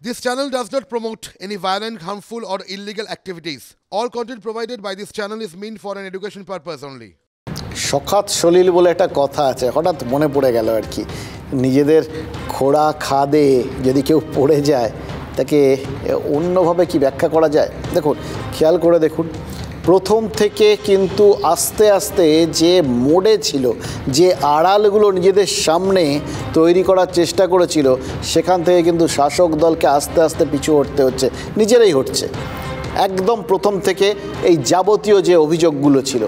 This channel does not promote any violent, harmful, or illegal activities. All content provided by this channel is meant for an education purpose only. সখাত সলিল বলে একটা কথা আছে, হঠাৎ মনে পড়ে গেল আর কি। নিজেদের খোড়া খাদে যদি কেউ পড়ে যায় তাকে অন্যভাবে কি ব্যাখ্যা করা যায়? দেখুন, খেয়াল করে দেখুন, প্রথম থেকে কিন্তু আস্তে আস্তে যে মোড়ে ছিল, যে আড়ালগুলো নিজেদের সামনে তৈরি করার চেষ্টা করেছিল, সেখান থেকে কিন্তু শাসক দলকে আস্তে আস্তে পিছু হটতে হচ্ছে, নিজেরাই হটছে। একদম প্রথম থেকে এই যাবতীয় যে অভিযোগগুলো ছিল,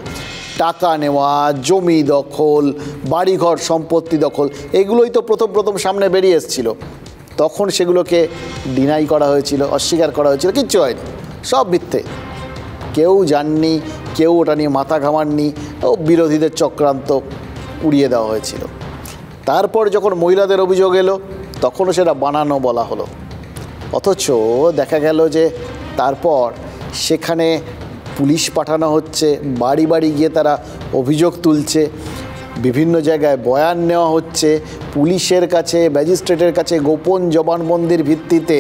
টাকা নেওয়া, জমি দখল, বাড়িঘর সম্পত্তি দখল, এগুলোই তো প্রথম সামনে বেরিয়ে এসেছিল। তখন সেগুলোকে ডিনাই করা হয়েছিল, অস্বীকার করা হয়েছিল, কিচ্ছু হয়নি, সব মিথ্যে, কেউ জাননি, কেউ ওটা নিয়ে মাথা ঘামাননি, ও বিরোধীদের চক্রান্ত উড়িয়ে দেওয়া হয়েছিল। তারপর যখন মহিলাদের অভিযোগ এলো, তখনও সেটা বানানো বলা হলো। অথচ দেখা গেল যে তারপর সেখানে পুলিশ পাঠানো হচ্ছে, বাড়ি বাড়ি গিয়ে তারা অভিযোগ তুলছে, বিভিন্ন জায়গায় বয়ান নেওয়া হচ্ছে, পুলিশের কাছে, ম্যাজিস্ট্রেটের কাছে গোপন জবানবন্দির ভিত্তিতে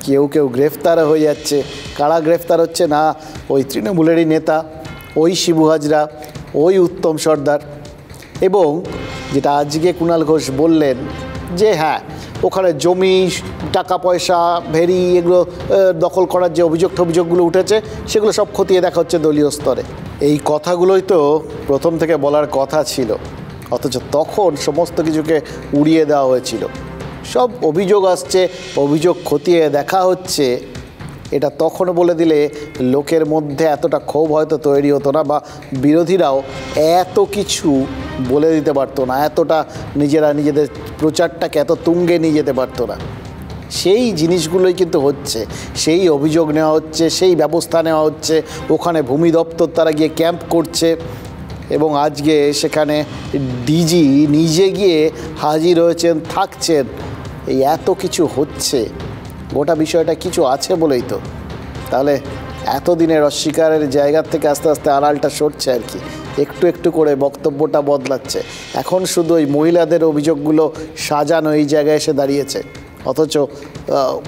কেউ কেউ গ্রেফতার হয়ে যাচ্ছে। কারা গ্রেফতার হচ্ছে? না ওই তৃণমূলেরই নেতা, ওই শিবু হাজরা, ওই উত্তম সর্দার। এবং যেটা আজকে কুণাল ঘোষ বললেন যে হ্যাঁ, ওখানে জমি, টাকা পয়সা, ভেরি, এগুলো দখল করার যে অভিযোগগুলো উঠেছে, সেগুলো সব খতিয়ে দেখা হচ্ছে দলীয় স্তরে। এই কথাগুলোই তো প্রথম থেকে বলার কথা ছিল, অথচ তখন সমস্ত কিছুকে উড়িয়ে দেওয়া হয়েছিল। সব অভিযোগ আসছে, অভিযোগ খতিয়ে দেখা হচ্ছে, এটা তখন বলে দিলে লোকের মধ্যে এতটা ক্ষোভ হয়তো তৈরি হতো না, বা বিরোধীরাও এত কিছু বলে দিতে পারতো না, এতটা নিজেদের প্রচারটাকে এত তুঙ্গে নিয়ে যেতে পারতো না। সেই জিনিসগুলোই কিন্তু হচ্ছে, সেই অভিযোগ নেওয়া হচ্ছে, সেই ব্যবস্থা নেওয়া হচ্ছে। ওখানে ভূমি দপ্তর তারা গিয়ে ক্যাম্প করছে, এবং আজকে সেখানে ডিজি নিজে গিয়ে হাজির হয়েছেন, থাকছেন। এই এত কিছু হচ্ছে, গোটা বিষয়টা কিছু আছে বলেই তো। তাহলে এতদিনের অস্বীকারের জায়গার থেকে আস্তে আস্তে আড়ালটা সরছে আর কি, একটু একটু করে বক্তব্যটা বদলাচ্ছে। এখন শুধু ওই মহিলাদের অভিযোগগুলো সাজানো এই জায়গায় এসে দাঁড়িয়েছে, অথচ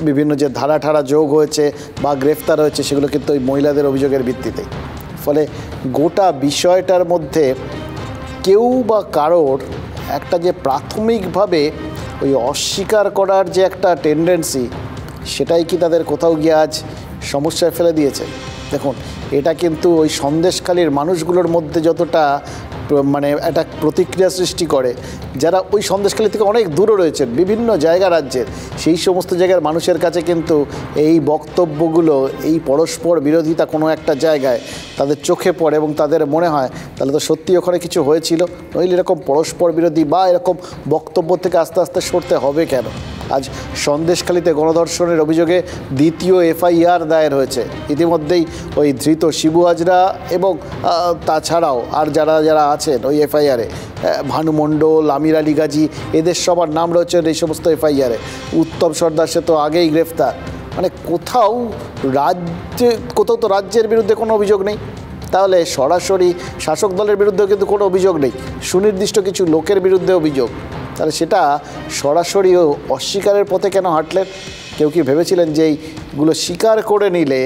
বিভিন্ন যে ধারা যোগ হয়েছে বা গ্রেফতার হয়েছে, সেগুলো কিন্তু ওই মহিলাদের অভিযোগের ভিত্তিতেই। ফলে গোটা বিষয়টার মধ্যে কেউ বা কারোর একটা যে প্রাথমিকভাবে ওই অস্বীকার করার যে একটা টেন্ডেন্সি, সেটাই কি তাদের কোথাও গিয়ে আজ সমস্যায় ফেলে দিয়েছে? দেখুন, এটা কিন্তু ওই সন্দেশখালীর মানুষগুলোর মধ্যে যতটা একটা প্রতিক্রিয়া সৃষ্টি করে, যারা ওই সন্দেশখালী থেকে অনেক দূরে রয়েছেন, বিভিন্ন জায়গা রাজ্যের, সেই সমস্ত জায়গার মানুষের কাছে কিন্তু এই বক্তব্যগুলো, এই পরস্পর বিরোধিতা কোনো একটা জায়গায় তাদের চোখে পড়ে, এবং তাদের মনে হয় তাহলে তো সত্যি ওখানে কিছু হয়েছিল, নইলে এরকম পরস্পর বিরোধী বা এরকম বক্তব্য থেকে আস্তে আস্তে সরতে হবে কেন? আজ সন্দেশখালীতে গণধর্ষণের অভিযোগে দ্বিতীয় এফআইআর দায়ের হয়েছে। ইতিমধ্যেই ওই ধৃত শিবু হাজরা এবং তাছাড়াও আর যারা আছেন ওই এফআইআরে, ভানু মণ্ডল, আমির আলী গাজী, এদের সবার নাম রয়েছে এই সমস্ত এফআইআরে। উত্তম সর্দার সে তো আগেই গ্রেফতার। মানে কোথাও তো রাজ্যের বিরুদ্ধে কোনো অভিযোগ নেই, তাহলে সরাসরি শাসক দলের বিরুদ্ধেও কিন্তু কোনো অভিযোগ নেই, সুনির্দিষ্ট কিছু লোকের বিরুদ্ধে অভিযোগ। তাহলে সেটা সরাসরি অস্বীকারের পথে কেন হাঁটলেন? কেউ কি ভেবেছিলেন যে এইগুলো স্বীকার করে নিলে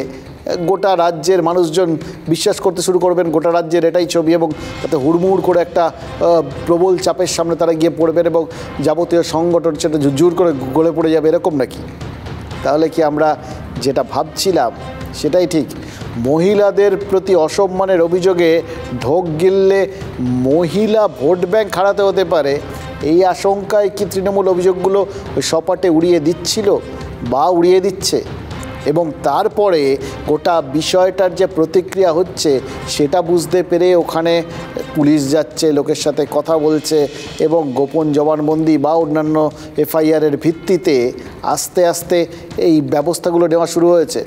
গোটা রাজ্যের মানুষজন বিশ্বাস করতে শুরু করবেন গোটা রাজ্যের এটাই ছবি, এবং তাতে হুড়মুড় করে একটা প্রবল চাপের সামনে তারা গিয়ে পড়বেন, এবং যাবতীয় সংগঠন সেটা জোর করে গলে পড়ে যাবে, এরকম নাকি? তাহলে কি আমরা যেটা ভাবছিলাম সেটাই ঠিক? মহিলাদের প্রতি অসম্মানের অভিযোগে ঢোক গিললে মহিলা ভোট ব্যাংক হারাতে হতে পারে, এই আশঙ্কায় কি তৃণমূল অভিযোগগুলো ওই সপাটে উড়িয়ে দিচ্ছিল বা উড়িয়ে দিচ্ছে? এবং তারপরে গোটা বিষয়টার যে প্রতিক্রিয়া হচ্ছে, সেটা বুঝতে পেরে ওখানে পুলিশ যাচ্ছে, লোকের সাথে কথা বলছে, এবং গোপন জবানবন্দি বা অন্যান্য এফআইআরের ভিত্তিতে আস্তে আস্তে এই ব্যবস্থাগুলো নেওয়া শুরু হয়েছে।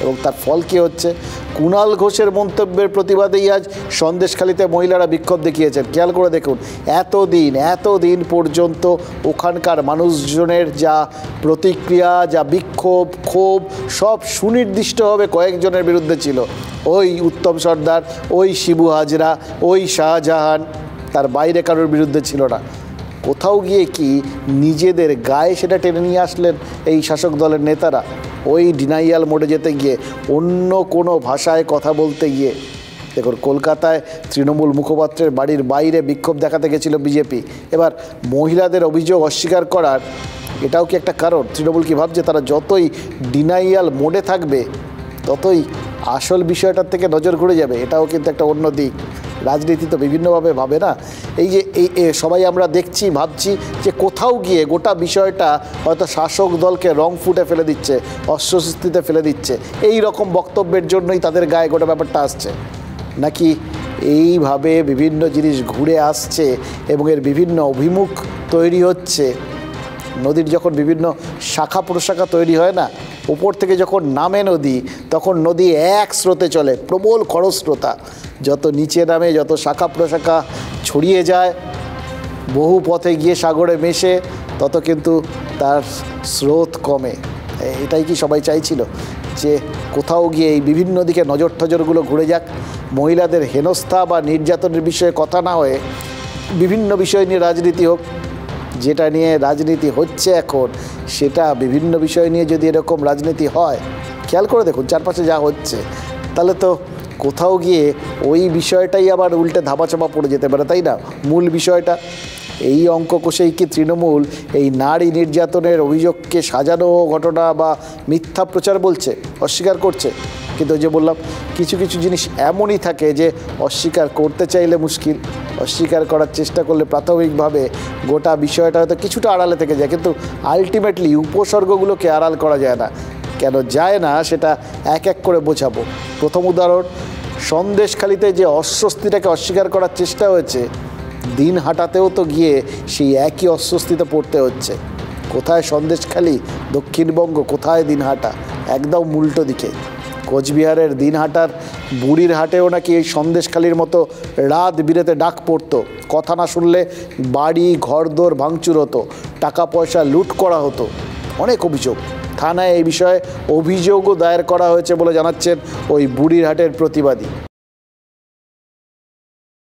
এবং তার ফল কী হচ্ছে? কুণাল ঘোষের মন্তব্যের প্রতিবাদেই আজ সন্দেশখালীতে মহিলারা বিক্ষোভ দেখিয়েছেন। খেয়াল করে দেখুন, এতদিন পর্যন্ত ওখানকার মানুষজনের যা প্রতিক্রিয়া, যা বিক্ষোভ, ক্ষোভ, সব সুনির্দিষ্টভাবে কয়েকজনের বিরুদ্ধে ছিল। ওই উত্তম সর্দার, ওই শিবু হাজরা, ওই শাহজাহান, তার বাইরে কারোর বিরুদ্ধে ছিল না। কোথাও গিয়ে কি নিজেদের গায়ে সেটা টেনে নিয়ে আসলেন এই শাসক দলের নেতারা? ওই ডিনাইয়াল মোডে যেতে গিয়ে, অন্য কোনো ভাষায় কথা বলতে গিয়ে। দেখুন, কলকাতায় তৃণমূল মুখপাত্রের বাড়ির বাইরে বিক্ষোভ দেখাতে গেছিল বিজেপি। এবার মহিলাদের অভিযোগ অস্বীকার করার এটাও কি একটা কারণ? তৃণমূল কি ভাবছে তারা যতই ডিনাইয়াল মোডে থাকবে ততই আসল বিষয়টার থেকে নজর ঘুরে যাবে? এটাও কিন্তু একটা অন্য দিক। রাজনীতি তো বিভিন্নভাবে ভাবে না। এই যে সবাই আমরা দেখছি, ভাবছি যে কোথাও গিয়ে গোটা বিষয়টা হয়তো শাসক দলকে রং ফুটে ফেলে দিচ্ছে, অস্বস্তিতে ফেলে দিচ্ছে, এই রকম বক্তব্যের জন্যই তাদের গায়ে গোটা ব্যাপারটা আসছে, নাকি এইভাবে বিভিন্ন জিনিস ঘুরে আসছে এবং এর বিভিন্ন অভিমুখ তৈরি হচ্ছে? নদীর যখন বিভিন্ন শাখা প্রশাখা তৈরি হয় না, উপর থেকে যখন নামে নদী, তখন নদী এক স্রোতে চলে, প্রবল খরস্রোতা। যত নিচে নামে, যত শাখা প্রশাখা ছড়িয়ে যায়, বহু পথে গিয়ে সাগরে মেশে, তত কিন্তু তার স্রোত কমে। এটাই কি সবাই চাইছিল? যে কোথাও গিয়ে এই বিভিন্ন দিকে নজর টজরগুলো ঘুরে যাক, মহিলাদের হেনস্থা বা নির্যাতনের বিষয়ে কথা না হয়ে বিভিন্ন বিষয় নিয়ে রাজনীতি হোক। যেটা নিয়ে রাজনীতি হচ্ছে এখন, সেটা বিভিন্ন বিষয় নিয়ে যদি এরকম রাজনীতি হয়, খেয়াল করে দেখুন চারপাশে যা হচ্ছে, তাহলে তো কোথাও গিয়ে ওই বিষয়টাই আবার উল্টে ধামাচাপা পড়ে যেতে পারে, তাই না? মূল বিষয়টা এই অঙ্ক কষেই কি তৃণমূল এই নারী নির্যাতনের অভিযোগকে সাজানো ঘটনা বা মিথ্যা প্রচার বলছে, অস্বীকার করছে? কিন্তু ওই যে বললাম, কিছু কিছু জিনিস এমনই থাকে যে অস্বীকার করতে চাইলে মুশকিল, অস্বীকার করার চেষ্টা করলে প্রাথমিকভাবে গোটা বিষয়টা হয়তো কিছুটা আড়ালে থেকে যায়, কিন্তু আলটিমেটলি উপসর্গগুলোকে আড়াল করা যায় না। কেন যায় না সেটা এক এক করে বোঝাবো। প্রথম উদাহরণ, সন্দেশখালিতে যে অস্বস্তিটাকে অস্বীকার করার চেষ্টা হয়েছে, দিন হাঁটাতেও তো গিয়ে সেই একই অস্বস্তিতে পড়তে হচ্ছে। কোথায় সন্দেশখালি, দক্ষিণবঙ্গ, কোথায় দিনহাটা, একদম উল্টো দিকে। কোচবিহারের দিনহাটার বুড়ির হাটেও নাকি এই সন্দেশখালির মতো রাত বিরেতে ডাক পড়তো, কথা না শুনলে বাড়ি ঘরদোর ভাঙচুর হতো, টাকা পয়সা লুট করা হতো। অনেক অভিযোগ, থানায় এই বিষয়ে অভিযোগও দায়ের করা হয়েছে বলে জানাচ্ছেন ওই বুড়ির হাটের প্রতিবাদী।